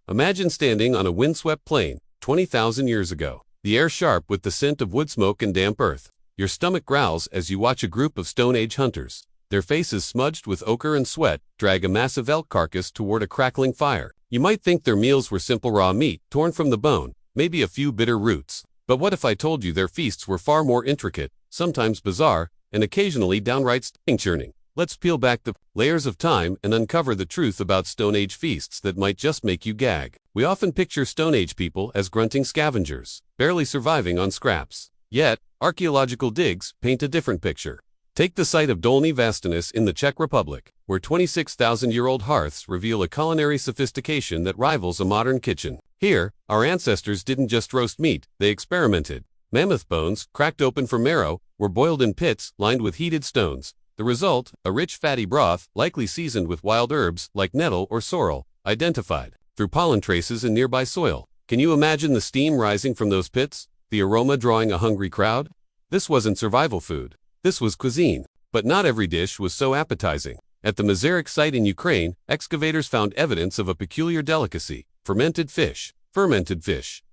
Imagine standing on a windswept plain 20,000 years ago. The air sharp with the scent of wood smoke and damp earth. Your stomach growls as you watch a group of Stone Age hunters. Their faces smudged with ochre and sweat drag a massive elk carcass toward a crackling fire. You might think their meals were simple raw meat torn from the bone, maybe a few bitter roots. But what if I told you their feasts were far more intricate, sometimes bizarre, and occasionally downright stomach-churning? Let's peel back the layers of time and uncover the truth about Stone Age feasts that might just make you gag. We often picture Stone Age people as grunting scavengers, barely surviving on scraps. Yet, archaeological digs paint a different picture. Take the site of Dolní Vlastenice in the Czech Republic, where 26,000-year-old hearths reveal a culinary sophistication that rivals a modern kitchen. Here, our ancestors didn't just roast meat, they experimented. Mammoth bones, cracked open for marrow, were boiled in pits lined with heated stones. The result, a rich fatty broth, likely seasoned with wild herbs like nettle or sorrel, identified through pollen traces in nearby soil. Can you imagine the steam rising from those pits? The aroma drawing a hungry crowd? This wasn't survival food. This was cuisine. But not every dish was so appetizing. At the Masaryk site in Ukraine, excavators found evidence of a peculiar delicacy: fermented fish.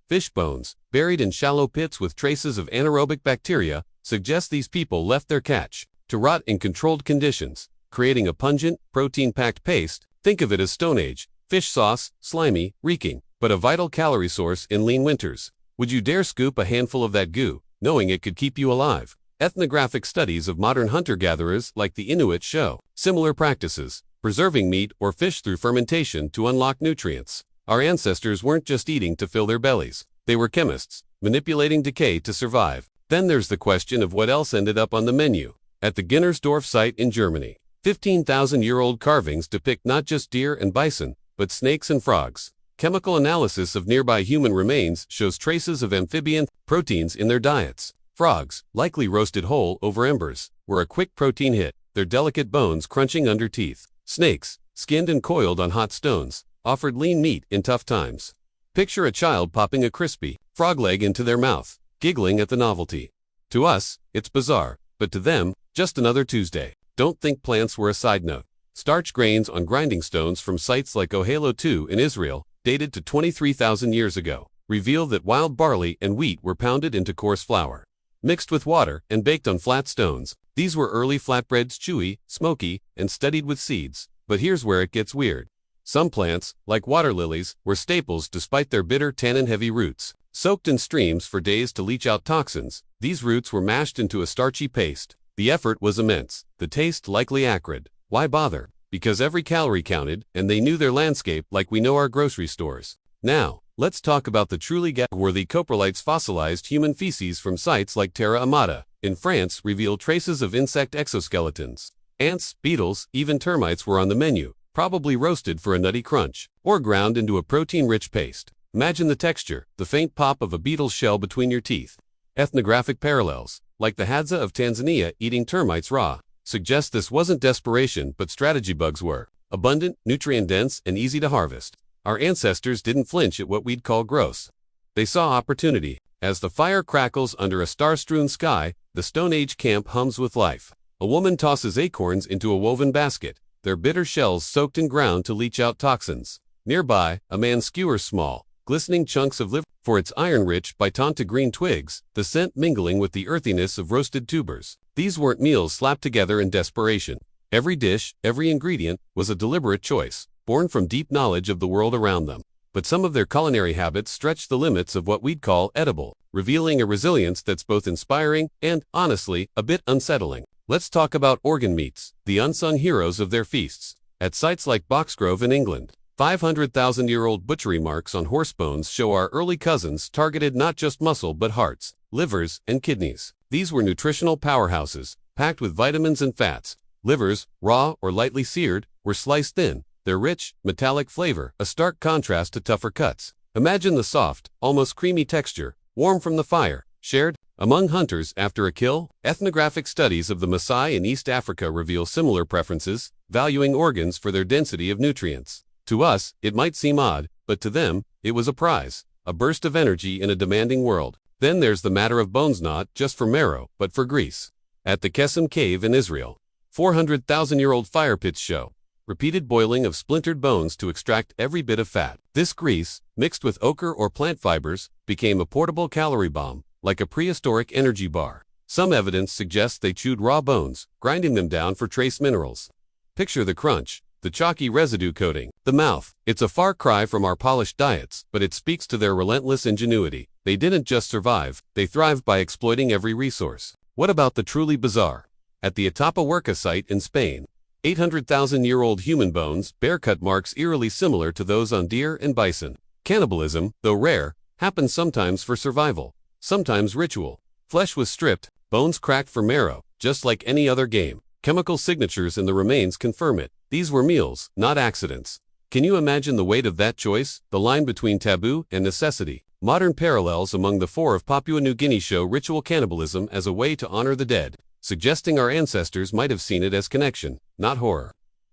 Fish bones, buried in shallow pits with traces of anaerobic bacteria, suggest these people left their catch to rot in controlled conditions, creating a pungent, protein-packed paste. Think of it as Stone Age fish sauce, slimy, reeking, but a vital calorie source in lean winters. Would you dare scoop a handful of that goo, knowing it could keep you alive? Ethnographic studies of modern hunter-gatherers like the Inuit show similar practices, preserving meat or fish through fermentation to unlock nutrients. Our ancestors weren't just eating to fill their bellies. They were chemists, manipulating decay to survive. Then there's the question of what else ended up on the menu. At the Ginnersdorf site in Germany, 15,000-year-old carvings depict not just deer and bison, but snakes and frogs. Chemical analysis of nearby human remains shows traces of amphibian proteins in their diets. Frogs, likely roasted whole over embers, were a quick protein hit, their delicate bones crunching under teeth. Snakes, skinned and coiled on hot stones, offered lean meat in tough times. Picture a child popping a crispy frog leg into their mouth, giggling at the novelty. To us, it's bizarre, but to them, just another Tuesday. Don't think plants were a side note. Starch grains on grinding stones from sites like Ohalo II in Israel, dated to 23,000 years ago, reveal that wild barley and wheat were pounded into coarse flour, mixed with water and baked on flat stones. These were early flatbreads, chewy, smoky, and studded with seeds. But here's where it gets weird. Some plants, like water lilies, were staples despite their bitter tannin-heavy roots. Soaked in streams for days to leach out toxins, these roots were mashed into a starchy paste. The effort was immense, the taste likely acrid. Why bother? Because every calorie counted, and they knew their landscape like we know our grocery stores. Now, let's talk about the truly gag-worthy coprolites. Fossilized human feces from sites like Terra Amata in France reveal traces of insect exoskeletons. Ants, beetles, even termites were on the menu, probably roasted for a nutty crunch, or ground into a protein-rich paste. Imagine the texture, the faint pop of a beetle's shell between your teeth. Ethnographic parallels, like the Hadza of Tanzania eating termites raw, suggest this wasn't desperation but strategy. Bugs were abundant, nutrient-dense, and easy to harvest. Our ancestors didn't flinch at what we'd call gross. They saw opportunity. As the fire crackles under a star-strewn sky, the Stone Age camp hums with life. A woman tosses acorns into a woven basket, their bitter shells soaked and ground to leach out toxins. Nearby, a man skewers small, glistening chunks of liver for its iron-rich Bytonta green twigs, the scent mingling with the earthiness of roasted tubers. These weren't meals slapped together in desperation. Every dish, every ingredient, was a deliberate choice, born from deep knowledge of the world around them. But some of their culinary habits stretched the limits of what we'd call edible, revealing a resilience that's both inspiring and, honestly, a bit unsettling. Let's talk about organ meats, the unsung heroes of their feasts. At sites like Boxgrove in England, 500,000-year-old butchery marks on horse bones show our early cousins targeted not just muscle but hearts, livers, and kidneys. These were nutritional powerhouses, packed with vitamins and fats. Livers, raw or lightly seared, were sliced thin, their rich, metallic flavor a stark contrast to tougher cuts. Imagine the soft, almost creamy texture, warm from the fire, shared among hunters after a kill. Ethnographic studies of the Maasai in East Africa reveal similar preferences, valuing organs for their density of nutrients. To us, it might seem odd, but to them, it was a prize, a burst of energy in a demanding world. Then there's the matter of bones, not just for marrow, but for grease. At the Kesem Cave in Israel, 400,000-year-old fire pits show repeated boiling of splintered bones to extract every bit of fat. This grease, mixed with ochre or plant fibers, became a portable calorie bomb, like a prehistoric energy bar. Some evidence suggests they chewed raw bones, grinding them down for trace minerals. Picture the crunch, the chalky residue coating the mouth. It's a far cry from our polished diets, but it speaks to their relentless ingenuity. They didn't just survive, they thrived by exploiting every resource. What about the truly bizarre? At the Atapuerca site in Spain, 800,000-year-old human bones bear cut marks eerily similar to those on deer and bison. Cannibalism, though rare, happens sometimes for survival, sometimes ritual. Flesh was stripped, bones cracked for marrow, just like any other game. Chemical signatures in the remains confirm it. These were meals, not accidents. Can you imagine the weight of that choice, the line between taboo and necessity? Modern parallels among the four of Papua New Guinea show ritual cannibalism as a way to honor the dead, suggesting our ancestors might have seen it as connection, not horror.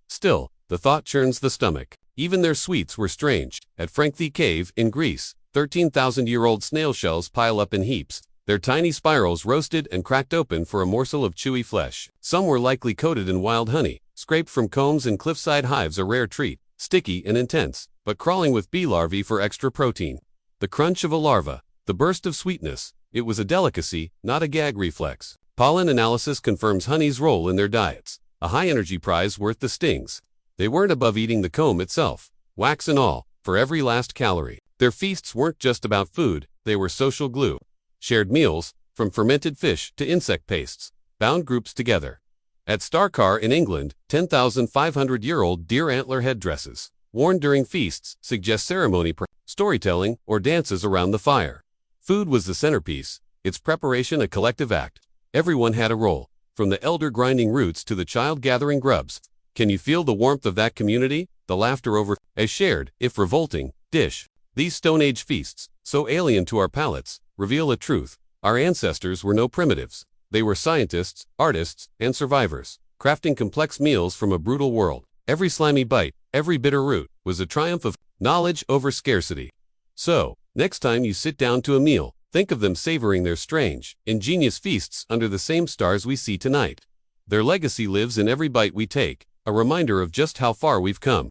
Still, the thought churns the stomach. Even their sweets were strange. At Frankthi Cave, in Greece, 13,000-year-old snail shells pile up in heaps, their tiny spirals roasted and cracked open for a morsel of chewy flesh. Some were likely coated in wild honey, scraped from combs in cliffside hives, a rare treat, sticky and intense, but crawling with bee larvae for extra protein. The crunch of a larva, the burst of sweetness, it was a delicacy, not a gag reflex. Pollen analysis confirms honey's role in their diets, a high-energy prize worth the stings. They weren't above eating the comb itself, wax and all, for every last calorie. Their feasts weren't just about food, they were social glue. Shared meals, from fermented fish to insect pastes, bound groups together. At Starcar in England, 10,500-year-old deer antler headdresses, worn during feasts, suggest ceremony, storytelling, or dances around the fire. Food was the centerpiece, its preparation a collective act. Everyone had a role, from the elder grinding roots to the child gathering grubs. Can you feel the warmth of that community, the laughter over a shared, if revolting, dish? These Stone Age feasts, so alien to our palates, reveal a truth. Our ancestors were no primitives. They were scientists, artists, and survivors, crafting complex meals from a brutal world. Every slimy bite, every bitter root, was a triumph of knowledge over scarcity. So, next time you sit down to a meal, think of them savoring their strange, ingenious feasts under the same stars we see tonight. Their legacy lives in every bite we take, a reminder of just how far we've come.